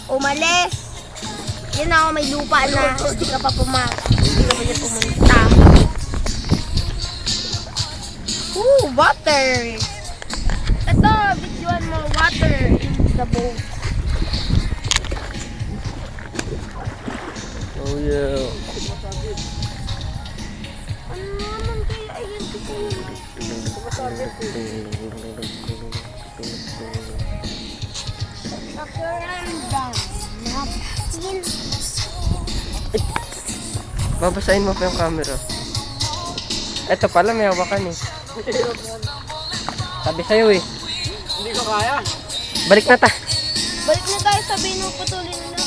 Umalis. Yan ako, may lupa na. Hindi ka pa Hindi ka pa dyan pumunta. Water. Ito, videoan mo. Water in the boat. Oh yeah. Ano naman kaya? Ayan, dito yun. Babasahin mo pa yung camera. Eto pala, may hawakan eh. Sabi sa'yo eh. Hindi ko kaya. Balik na ta. Balik na tayo, sabihin mo, putulin na.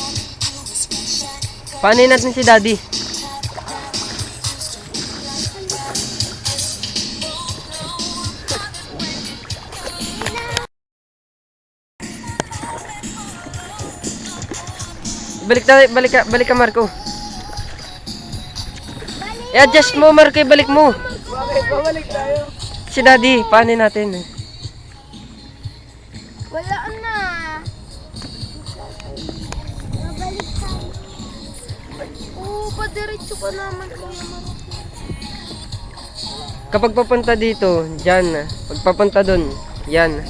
Paanin natin si Daddy. Balik ka Marco. I-adjust mo Marco, balik mo. Bakit? Babalik tayo. Si Daddy, paanin natin eh. Wala na. Nabalik tayo. Oo, padiretso ka naman, Kuya Marco. Kapag papunta dito, dyan. Pag papunta dun, yan.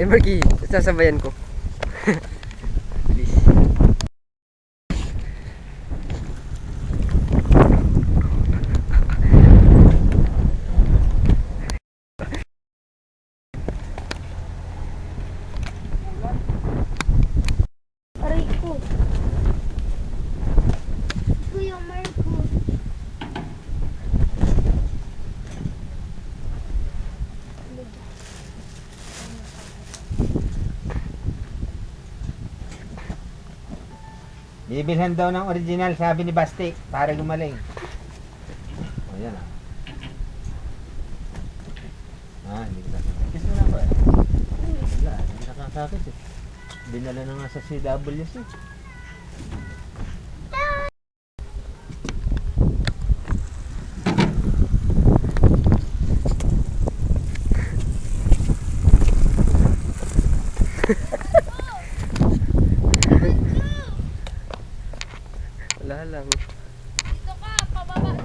Eh Marky, sasabayan ko. Please. Aray ko. Kuya Marco. Bibilhan daw ng original, sabi ni Basti, para gumaling. O yan ah. Hindi ka kiss mo na ba? Wala, hindi nakakakis eh. Dinala na nga sa CWC. Wala lang. Dito ka, pababa